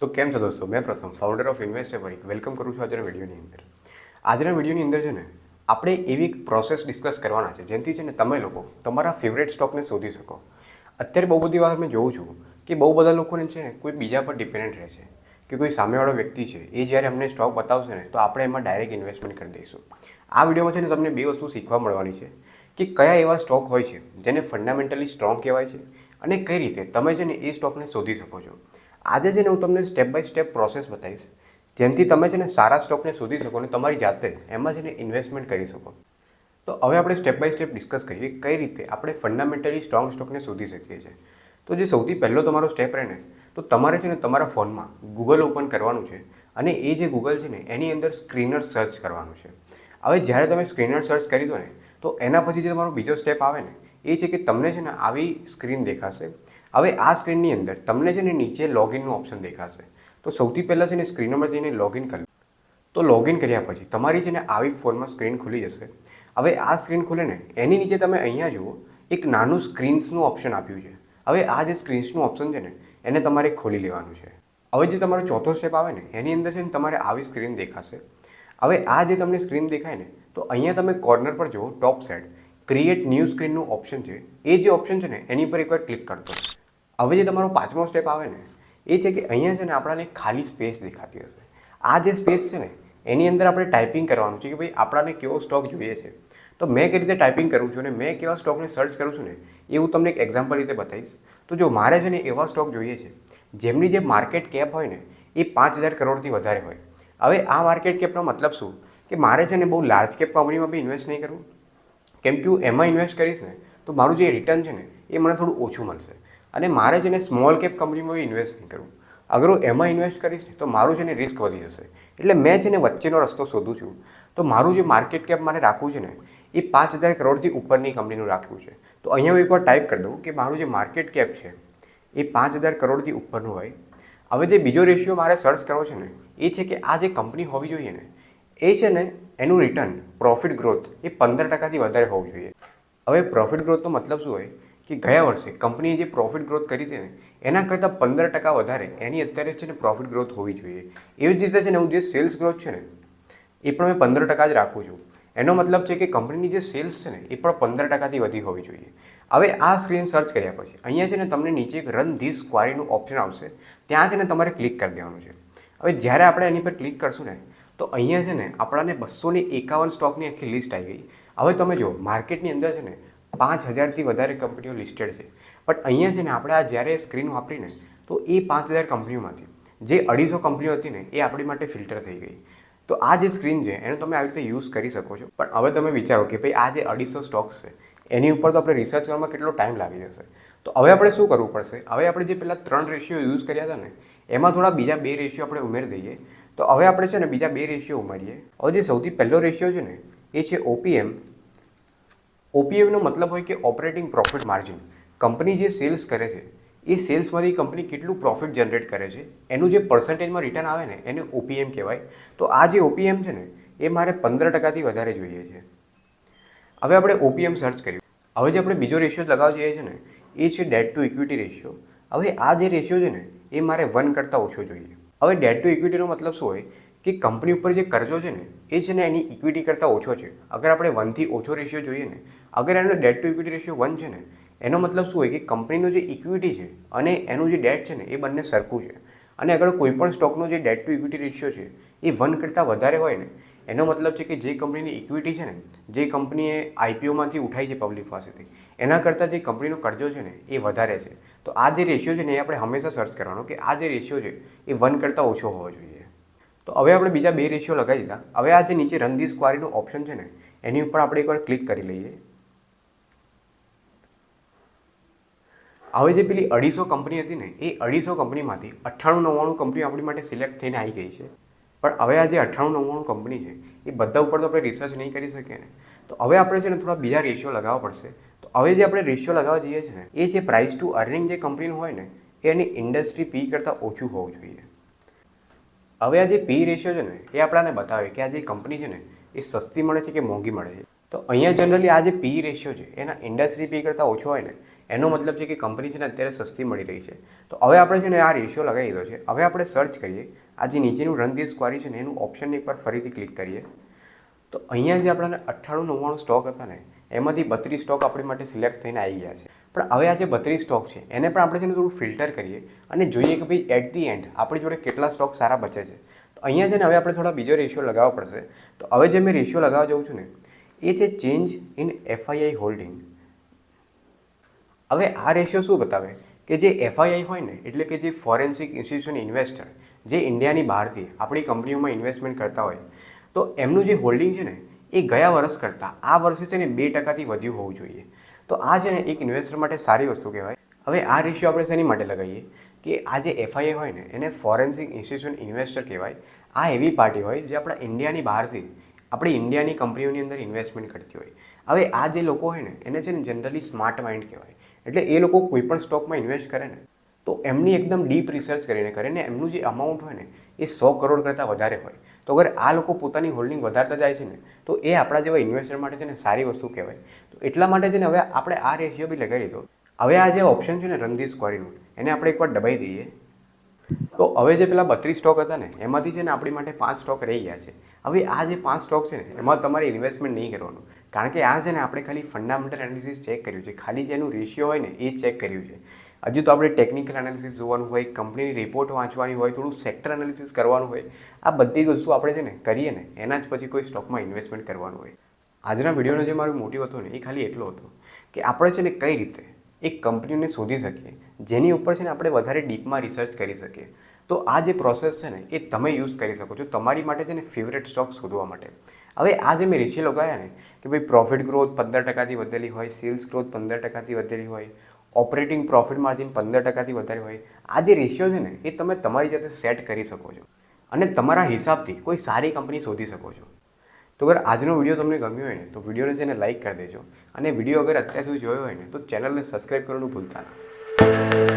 તો કેમ છો દોસ્તો, મેં પ્રથમ ફાઉન્ડર ઓફ ઇન્વેસ્ટ ફરીક વેલકમ કરું છું આજના વિડીયોની અંદર. આજના વિડીયોની અંદર છે ને આપણે એવી એક પ્રોસેસ ડિસ્કસ કરવાના છે જેનાથી છે ને તમે લોકો તમારા ફેવરેટ સ્ટોકને શોધી શકો. અત્યારે બહુ બધી વાર મેં જોઉં છું કે બહુ બધા લોકોને છે ને કોઈ બીજા પર ડિપેન્ડન્ટ રહે છે કે કોઈ સામેવાળો વ્યક્તિ છે એ જ્યારે અમને સ્ટોક બતાવશે ને તો આપણે એમાં ડાયરેક્ટ ઇન્વેસ્ટમેન્ટ કરી દઈશું. આ વિડીયોમાં છે ને તમને બે વસ્તુ શીખવા મળવાની છે કે કયા એવા સ્ટોક હોય છે જેને ફંડામેન્ટલી સ્ટ્રોંગ કહેવાય છે અને કઈ રીતે તમે છે ને એ સ્ટોકને શોધી શકો છો. આજે છે ને હું તમને સ્ટેપ બાય સ્ટેપ પ્રોસેસ બતાવીશ જેનાથી તમે છે ને સારા સ્ટોકને શોધી શકો અને તમારી જાતે એમાં છે ને ઇન્વેસ્ટમેન્ટ કરી શકો. તો હવે આપણે સ્ટેપ બાય સ્ટેપ ડિસ્કસ કરીએ કઈ રીતે આપણે ફંડામેન્ટલી સ્ટ્રોંગ સ્ટોકને શોધી શકીએ છીએ. તો જે સૌથી પહેલો તમારો સ્ટેપ રહે ને તો તમારે છે ને તમારા ફોનમાં ગૂગલ ઓપન કરવાનું છે અને એ જે ગૂગલ છે ને એની અંદર સ્ક્રીનર સર્ચ કરવાનું છે. હવે જ્યારે તમે સ્ક્રીનર સર્ચ કરી દો ને તો એના પછી જે તમારો બીજો સ્ટેપ આવે ને એ છે કે તમને છે ને આવી સ્ક્રીન દેખાશે. હવે આ સ્ક્રીનની અંદર તમને છે ને નીચે લોગિનનું ઓપ્શન દેખાશે. તો સૌથી પહેલાં છે ને સ્ક્રીનમાં જઈને લોગિન કરી તો લોગિન કર્યા પછી તમારી છે ને આવી ફોનમાં સ્ક્રીન ખુલી જશે. હવે આ સ્ક્રીન ખુલે ને એની નીચે તમે અહીંયા જુઓ એક નાનું સ્ક્રીન્સનું ઓપ્શન આપ્યું છે. હવે આ જે સ્ક્રીન્સનું ઓપ્શન છે ને એને તમારે ખોલી લેવાનું છે. હવે જે તમારો ચોથો સ્ટેપ આવે ને એની અંદર છે ને તમારે આવી સ્ક્રીન દેખાશે. હવે આ જે તમને સ્ક્રીન દેખાય ને તો અહીંયા તમે કોર્નર પર જુઓ top side create new સ્ક્રીનનું option છે. એ જે ઓપ્શન છે ને એની પર એકવાર ક્લિક કરતો. હવે જે તમારો પાંચમો સ્ટેપ આવે ને એ છે કે અહીંયા છે ને આપણાને ખાલી સ્પેસ દેખાતી હશે. આ જે સ્પેસ છે ને એની અંદર આપણે ટાઈપિંગ કરવાનું છે કે ભાઈ આપણાને કેવો સ્ટોક જોઈએ છે. તો મેં કઈ રીતે ટાઈપિંગ કરું છું અને મેં કેવા સ્ટોકને સર્ચ કરું છું ને એ હું તમને એક એક્ઝામ્પલ રીતે બતાવીશ. તો જો મારે છે ને એવા સ્ટોક જોઈએ છે જેમની જે માર્કેટ કેપ હોય ને એ 5,000 કરોડથી વધારે હોય. હવે આ માર્કેટ કેપનો મતલબ શું કે મારે છે ને બહુ લાર્જ કેપ કંપનીમાં બી ઇન્વેસ્ટ નહીં કરવું, કેમ કે હું એમાં ઇન્વેસ્ટ કરીશ ને તો મારું જે રિટર્ન છે ને એ મને થોડું ઓછું મળશે. અને મારે છે ને સ્મોલ કેપ કંપનીમાં બી ઇન્વેસ્ટ નહીં કરવું. અગર હું એમાં ઇન્વેસ્ટ કરીશ ને તો મારું છે ને રિસ્ક વધી જશે. એટલે મેં છે ને વચ્ચેનો રસ્તો શોધું છું. તો મારું જે માર્કેટ કેપ મારે રાખવું છે ને એ 5,000 કરોડથી ઉપરની કંપનીનું રાખવું છે. તો અહીંયા હું એકવાર ટાઈપ કરી દઉં કે મારું જે માર્કેટ કેપ છે એ 5,000 કરોડથી ઉપરનું હોય. હવે જે બીજો રેશિયો મારે સર્ચ કરવો છે ને એ છે કે આ જે કંપની હોવી જોઈએ ને એ છે ને એનું રિટર્ન પ્રોફિટ ગ્રોથ એ 15%થી વધારે હોવું જોઈએ. હવે પ્રોફિટ ગ્રોથનો મતલબ શું હોય કે ગયા વર્ષે કંપનીએ જે પ્રોફિટ ગ્રોથ કરી હતી ને એના કરતાં 15% વધારે એની અત્યારે છે ને પ્રોફિટ ગ્રોથ હોવી જોઈએ. એવી જ રીતે છે ને હું જે સેલ્સ ગ્રોથ છે ને એ પણ મેં 15% જ રાખું છું. એનો મતલબ છે કે કંપનીની જે સેલ્સ છે ને એ પણ 15%થી વધી હોવી જોઈએ. હવે આ સ્ક્રીન સર્ચ કર્યા પછી અહીંયા છે ને તમને નીચે એક રન ધીસ ક્વારીનું ઓપ્શન આવશે. ત્યાં છે ને તમારે ક્લિક કરી દેવાનું છે. હવે જ્યારે આપણે એની પર ક્લિક કરશું ને તો અહીંયા છે ને આપણાને 251 સ્ટોકની આખી લિસ્ટ આવી ગઈ. હવે તમે જુઓ માર્કેટની અંદર છે ને 5,000થી વધારે કંપનીઓ લિસ્ટેડ છે. બટ અહીંયા છે ને આપણે આ જ્યારે સ્ક્રીન વાપરીને તો એ 5,000 કંપનીઓમાંથી જે 250 કંપનીઓ હતી ને એ આપણી માટે ફિલ્ટર થઈ ગઈ. તો આ જે સ્ક્રીન છે એનો તમે આવી રીતે યુઝ કરી શકો છો. પણ હવે તમે વિચારો કે ભાઈ આ જે 250 સ્ટોક્સ છે એની ઉપર તો આપણે રિસર્ચ કરવામાં કેટલો ટાઈમ લાગી જશે. તો હવે આપણે શું કરવું પડશે? હવે આપણે જે પહેલાં 3 રેશિયો યુઝ કર્યા હતા ને એમાં થોડા બીજા 2 રેશિયો આપણે ઉમેરી દઈએ. તો હવે આપણે છે ને બીજા 2 રેશિયો ઉમેરીએ. હવે જે સૌથી પહેલો રેશિયો છે ને એ છે OPM. OPMનો મતલબ હોય કે ઓપરેટિંગ પ્રોફિટ માર્જિન. કંપની જે સેલ્સ કરે છે એ સેલ્સમાંથી કંપની કેટલું પ્રોફિટ જનરેટ કરે છે એનું જે પર્સન્ટેજમાં રિટર્ન આવે ને એને OPM કહેવાય. તો આ જે OPM છે ને એ મારે 15%થી વધારે જોઈએ છે. હવે આપણે OPM સર્ચ કર્યું. હવે જે આપણે બીજો રેશિયો લગાવવા જઈએ છીએ ને એ છે ડેટ ટુ ઇક્વિટી રેશિયો. હવે આ જે રેશિયો છે ને એ મારે 1 કરતાં ઓછો જોઈએ. હવે ડેટ ટુ ઇક્વિટીનો મતલબ શું હોય કે કંપની ઉપર જે કર્જો છે ને એ છે ને એની ઇક્વિટી કરતાં ઓછો છે. અગર આપણે 1થી ઓછો રેશિયો જોઈએ ને અગર એનો ડેટ ટુ ઇક્વિટી રેશિયો 1 છે ને એનો મતલબ શું હોય કે કંપનીનો જે ઇક્વિટી છે અને એનું જે ડેટ છે ને એ બંને સરખું છે. અને અગર કોઈ પણ સ્ટોકનો જે ડેટ ટુ ઇક્વિટી રેશિયો છે એ 1 કરતાં વધારે હોય ને એનો મતલબ છે કે જે કંપનીની ઇક્વિટી છે ને જે કંપનીએ IPOમાંથી ઉઠાઈ છે પબ્લિક પાસેથી એના કરતાં જે કંપનીનો કર્જો છે ને એ વધારે છે. તો આ જે રેશિયો છે ને એ આપણે હંમેશા સર્ચ કરવાનો કે આ જે રેશિયો છે એ 1 કરતાં ઓછો હોવો જોઈએ. તો હવે આપણે બીજા 2 રેશિયો લગાવી દીધા. હવે આ જે નીચે રન ધીસ ક્વારીનું ઓપ્શન છે ને એની ઉપર આપણે એકવાર ક્લિક કરી લઈએ. હવે જે પેલી 250 કંપની હતી ને એ 250 કંપનીમાંથી 98-99 કંપનીઓ આપણી માટે સિલેક્ટ થઈને આવી ગઈ છે. પણ હવે આ જે 98-99 કંપની છે એ બધા ઉપર તો આપણે રિસર્ચ નહીં કરી શકીએ ને. તો હવે આપણે છે ને થોડા બીજા રેશિયો લગાવવા પડશે. તો હવે જે આપણે રેશિયો લગાવવા જઈએ છીએ ને એ છે પ્રાઇસ ટુ અર્નિંગ જે કંપનીનું હોય ને એ એની ઇન્ડસ્ટ્રી P કરતાં ઓછું હોવું જોઈએ. હવે આ જે P રેશિયો છે ને એ આપણાને બતાવે કે આ જે કંપની છે ને એ સસ્તી મળે છે કે મોંઘી મળે છે. તો અહીંયા જનરલી આ જે P રેશિયો છે એના ઇન્ડસ્ટ્રી P કરતાં ઓછો હોય ને એનો મતલબ છે કે કંપની છે ને અત્યારે સસ્તી મળી રહી છે. તો હવે આપણે છે ને આ રેશિયો લગાવી દીધો છે. હવે આપણે સર્ચ કરીએ, આ જે નીચેનું રન ધીસ ક્વેરી છે ને એનું ઓપ્શનને એકવાર ફરીથી ક્લિક કરીએ. તો અહીંયા જે આપણાને 98-99 સ્ટોક હતા ને એમાંથી 32 સ્ટોક આપણી માટે સિલેક્ટ થઈને આવી ગયા છે. પણ હવે આ જે 32 સ્ટોક છે એને પણ આપણે છે ને થોડું ફિલ્ટર કરીએ અને જોઈએ કે ભાઈ એટ ધી એન્ડ આપણી જોડે કેટલા સ્ટોક સારા બચે છે. તો અહીંયા છે ને હવે આપણે થોડા બીજો રેશિયો લગાવવો પડશે. તો હવે જે મેં રેશિયો લગાવવા જાઉં છું ને એ છે ચેન્જ ઇન FII હોલ્ડિંગ. હવે આ રેશિયો શું બતાવે કે જે FII હોય ને એટલે કે જે ફોરેન્સિક ઇન્સ્ટિટ્યુશન ઇન્વેસ્ટર જે ઇન્ડિયાની બહારથી આપણી કંપનીઓમાં ઇન્વેસ્ટમેન્ટ કરતા હોય તો એમનું જે હોલ્ડિંગ છે ને એ ગયા વર્ષ કરતાં આ વર્ષે છે ને 2%થી વધ્યું હોવું જોઈએ. તો આ છે ને એક ઇન્વેસ્ટર માટે સારી વસ્તુ કહેવાય. હવે આ રેશિયો આપણે શેની માટે લગાવીએ કે આ જે FII હોય ને એને ફોરેન્સિક ઇન્સ્ટિટ્યુશન ઇન્વેસ્ટર કહેવાય. આ એવી પાર્ટી હોય જે આપણા ઇન્ડિયાની બહારથી આપણી ઇન્ડિયાની કંપનીઓની અંદર ઇન્વેસ્ટમેન્ટ કરતી હોય. હવે આ જે લોકો હોય ને એને છે ને જનરલી સ્માર્ટ માઇન્ડ કહેવાય. એટલે એ લોકો કોઈ પણ સ્ટોકમાં ઇન્વેસ્ટ કરે ને તો એમની એકદમ ડીપ રિસર્ચ કરીને કરે ને એમનું જે અમાઉન્ટ હોય ને એ 100 કરોડ કરતાં વધારે હોય. તો અગર આ લોકો પોતાની હોલ્ડિંગ વધારતા જાય છે ને તો એ આપણા જેવા ઇન્વેસ્ટર માટે છે ને સારી વસ્તુ કહેવાય. તો એટલા માટે છે ને હવે આપણે આ રેશિયો બી લગાવી દીધો. હવે આ જે ઓપ્શન છે ને રન ધીસ ક્વેરીનું એને આપણે એકવાર દબાઈ દઈએ. તો હવે જે પેલા 32 સ્ટોક હતા ને એમાંથી છે ને આપણી માટે 5 સ્ટોક રહી ગયા છે. હવે આ જે 5 સ્ટોક છે ને એમાં તમારે ઇન્વેસ્ટમેન્ટ નહીં કરવાનું, કારણ કે આ છે ને આપણે ખાલી ફંડામેન્ટલ એનાલિસિસ ચેક કર્યું છે, ખાલી જેનું રેશિયો હોય ને એ ચેક કર્યું છે. હજુ તો આપણે ટેકનિકલ એનાલિસિસ જોવાનું હોય, કંપનીની રિપોર્ટ વાંચવાની હોય, થોડું સેક્ટર એનાલિસિસ કરવાનું હોય. આ બધી વસ્તુ આપણે છે ને કરીએ ને એના જ પછી કોઈ સ્ટોકમાં ઇન્વેસ્ટમેન્ટ કરવાનું હોય. આજના વિડીયોનો જે મારો મોટિવ હતો ને એ ખાલી એટલો હતો કે આપણે છે ને કઈ રીતે એક કંપનીને શોધી શકીએ જેની ઉપર છે ને આપણે વધારે ડીપમાં રિસર્ચ કરી શકીએ. તો આ જે પ્રોસેસ છે ને એ તમે યુઝ કરી શકો છો તમારી માટે છે ને ફેવરેટ સ્ટોક શોધવા માટે. હવે આ જે મેં રેશિયો લગાવ્યા ને કે ભાઈ પ્રોફિટ ગ્રોથ 15%થી વધેલી હોય, સેલ્સ ગ્રોથ 15%થી વધેલી હોય, ઓપરેટિંગ પ્રોફિટ માર્જિન 15%થી વધારે હોય, આ જે રેશિયો છે ને એ તમે તમારી જાતે સેટ કરી શકો છો અને તમારા હિસાબથી કોઈ સારી કંપની શોધી શકો છો. તો અગર આજનો વિડીયો તમને ગમ્યો હોય ને તો વિડીયોને છે ને લાઇક કરી દેજો અને વિડીયો અગર અત્યાર સુધી જોયો હોય ને તો ચેનલને સબસ્ક્રાઈબ કરવાનું ભૂલતા નહીં.